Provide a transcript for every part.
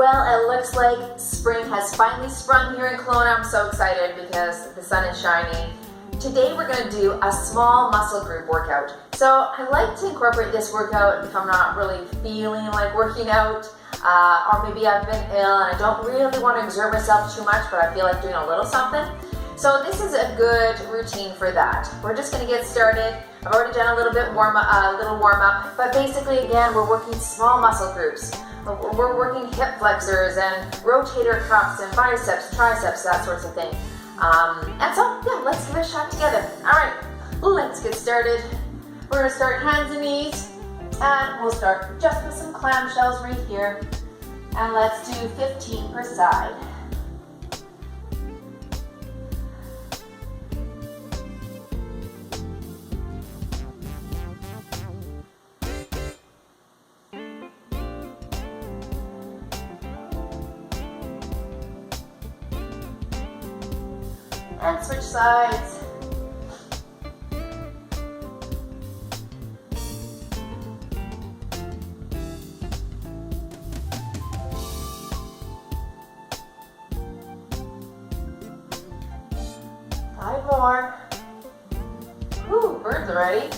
Well, it looks like spring has finally sprung here in Kelowna. I'm so excited because the sun is shining. Today we're going to do a small muscle group workout. So I like to incorporate this workout if I'm not really feeling like working out, or maybe I've been ill and I don't really want to exert myself too much, but I feel like doing a little something. So this is a good routine for that. We're just going to get started. I've already done a little warm up, but basically again, we're working small muscle groups. We're working hip flexors and rotator cuffs and biceps, triceps, that sorts of thing. And so, yeah, let's give it a shot together. All right, let's get started. We're gonna start hands and knees, and we'll start just with some clamshells right here. And let's do 15 per side. And switch sides. Five more. Whew, birds already.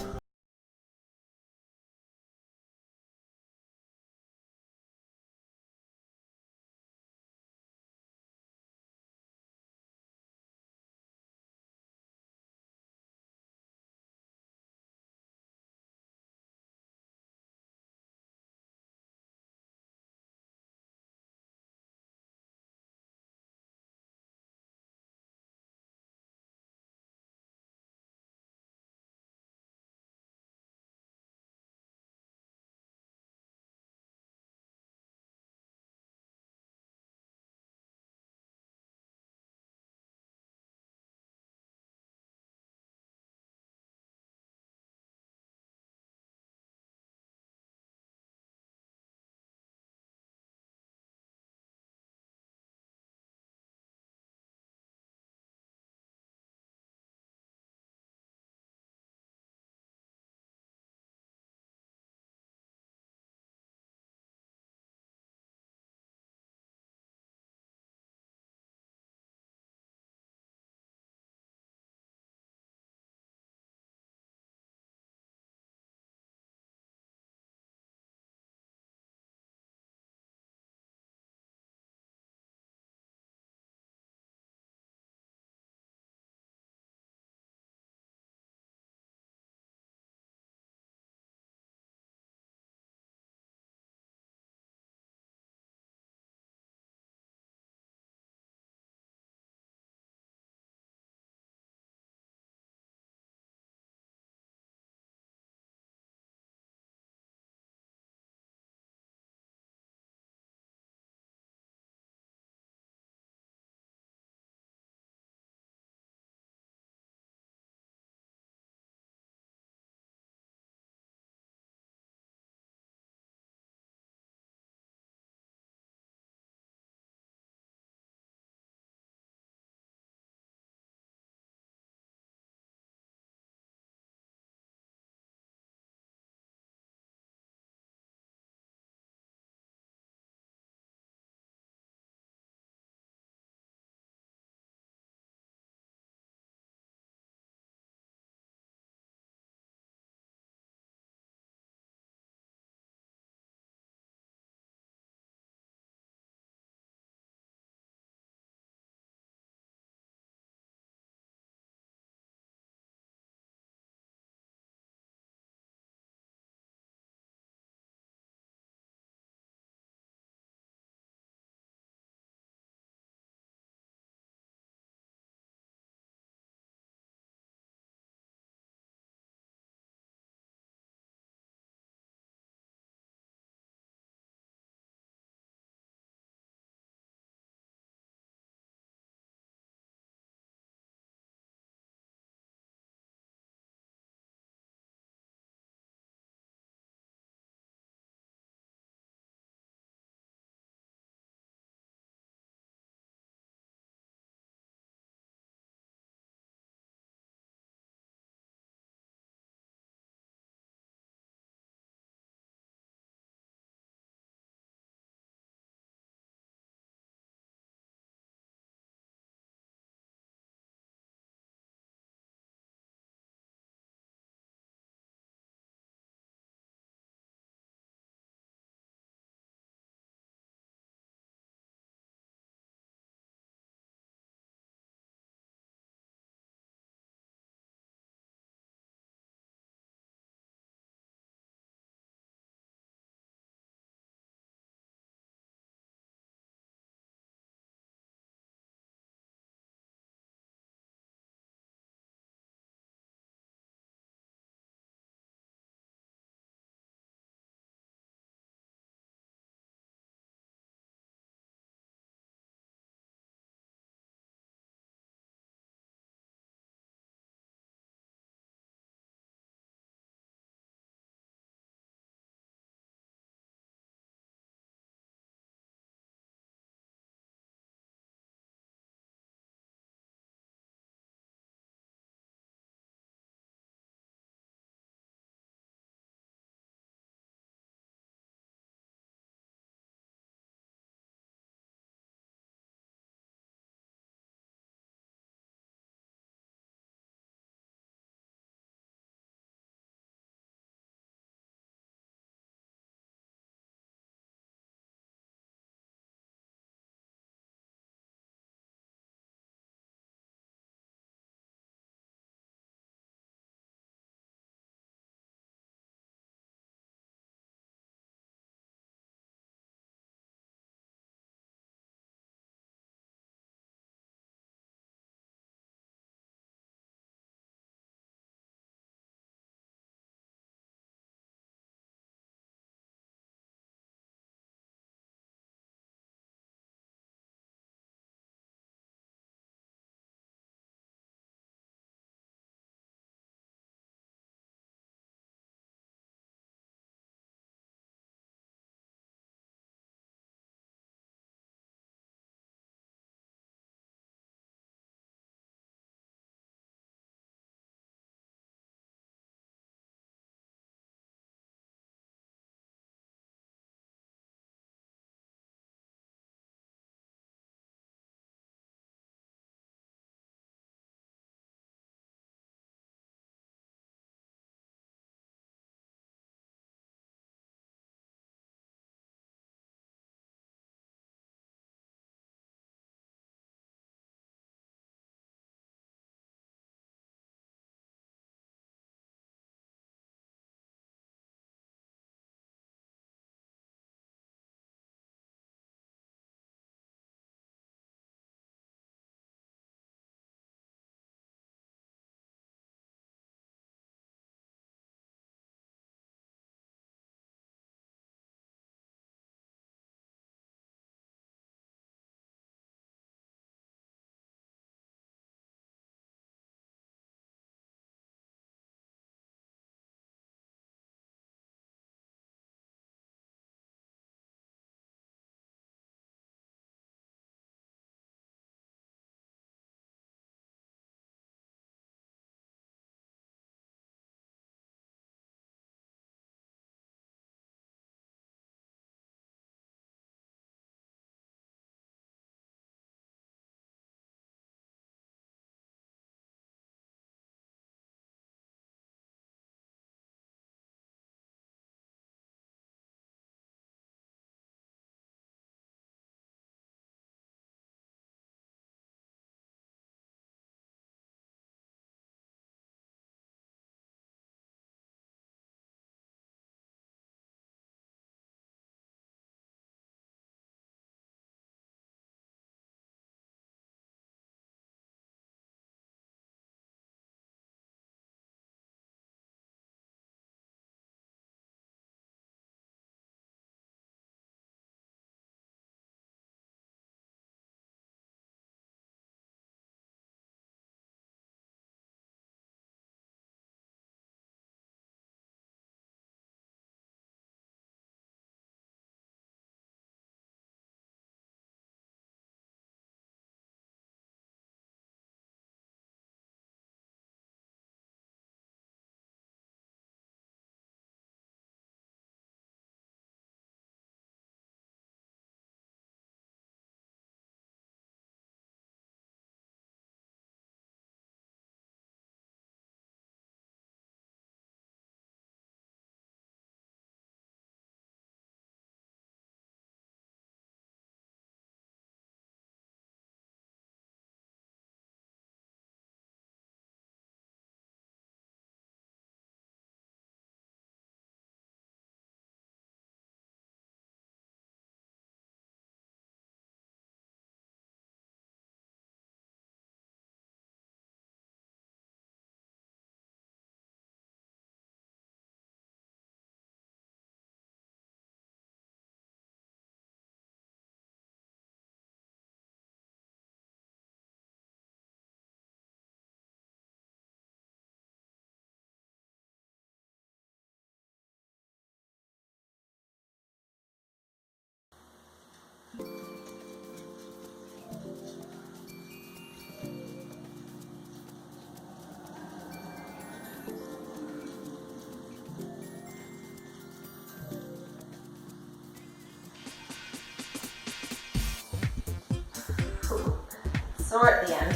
at the end.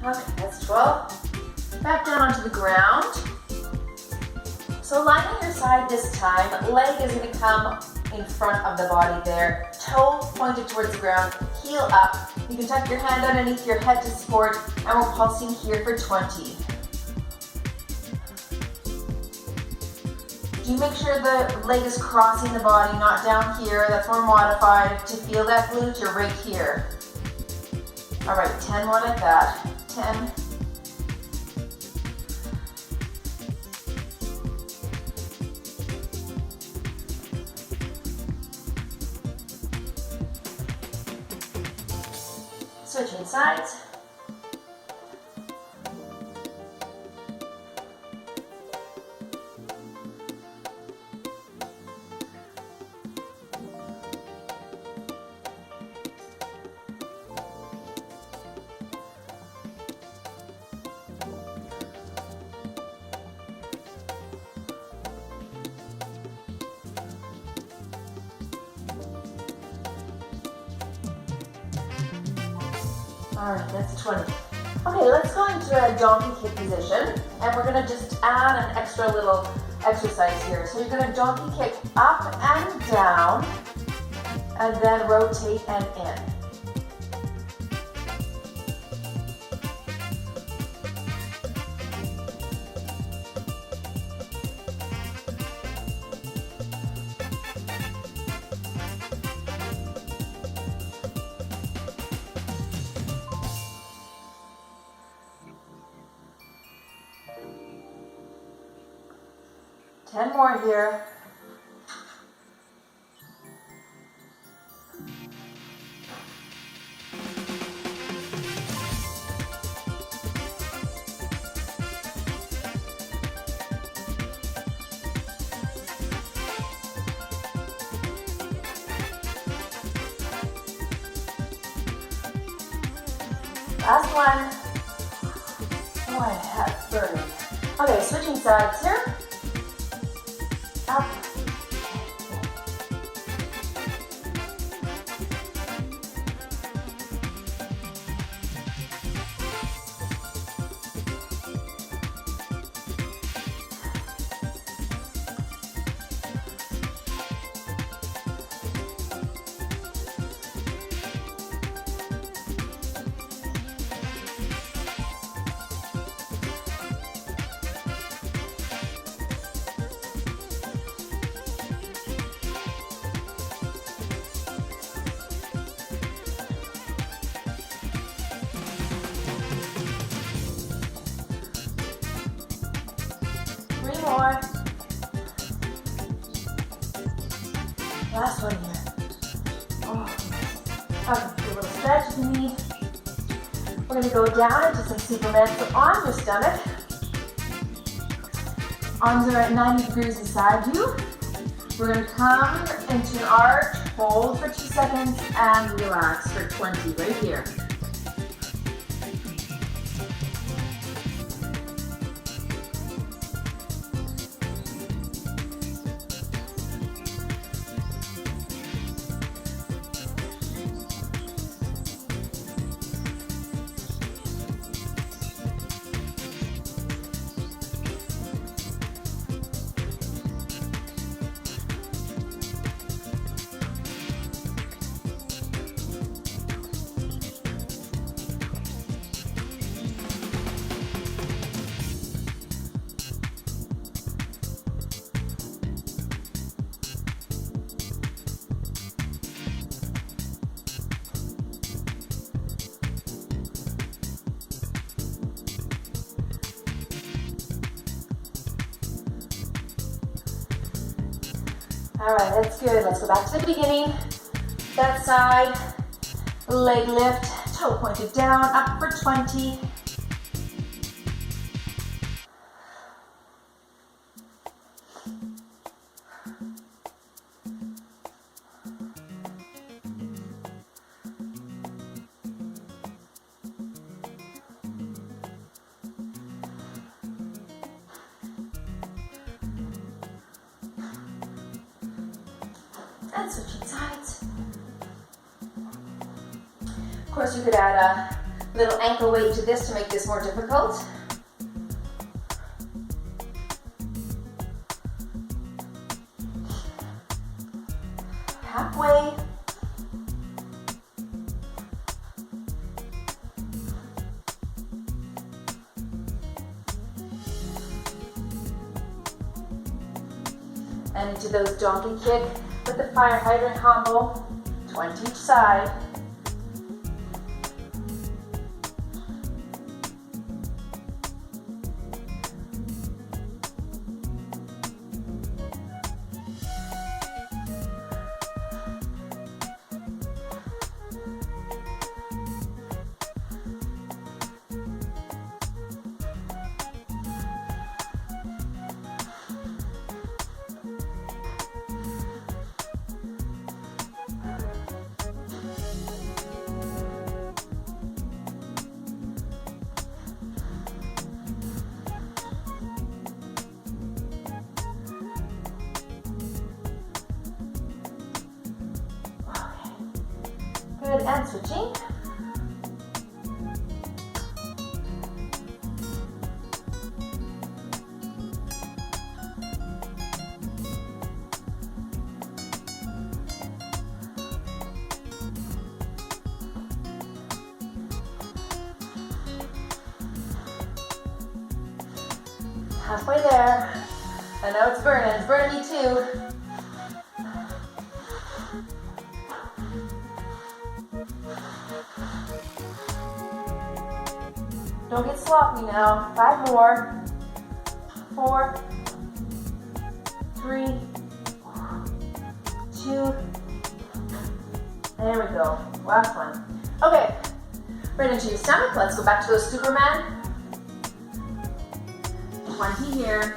Okay, that's 12. Back down onto the ground. So lying on your side this time, leg is going to come in front of the body there, toe pointed towards the ground, heel up. You can tuck your hand underneath your head to support, and we're pulsing here for 20. Do make sure the leg is crossing the body, not down here. That's more modified. To feel that glute, you're right here. All right, 10 more like that. 10. Switching sides. All right, that's 20. Okay, let's go into a donkey kick position, and we're gonna just add an extra little exercise here. So you're gonna donkey kick up and down, and then rotate and in. Ten more here. Last one. Oh, I have burning. Okay, switching sides here. Up. Three more. Last one here. Oh. Okay, do a little stretch if you need. We're going to go down into some Superman. So on your stomach. Arms are at 90 degrees beside you. We're going to come into an arch, hold for 2 seconds, and relax for 20 right here. All right, that's good. Let's go back to the beginning. That side, leg lift, toe pointed down, up for 20. And switching sides. Of course, you could add a little ankle weight to this to make this more difficult. Halfway. And into those donkey kick with the fire hydrant combo, 20 each side. Good, and switching. Halfway there. I know it's burning me too. Don't get sloppy now. 5 more. 4, 3, 2. There we go. Last one. Okay. Right into your stomach. Let's go back to those Superman. 20 here.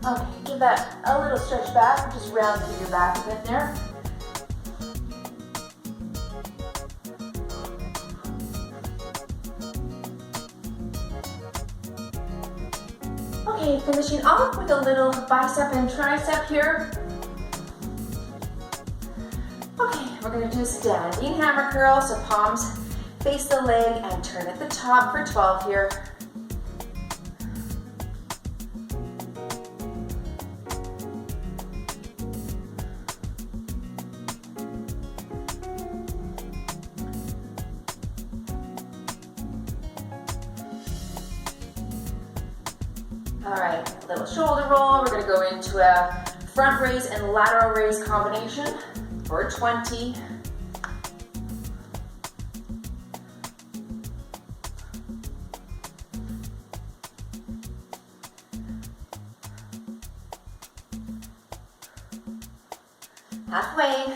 Okay, give that a little stretch back, just round through your back a bit there. Okay, finishing off with a little bicep and tricep here. Okay, we're gonna do a standing hammer curl, so palms face the leg and turn at the top for 12 here. All right, a little shoulder roll. We're gonna go into a front raise and lateral raise combination for 20. Halfway.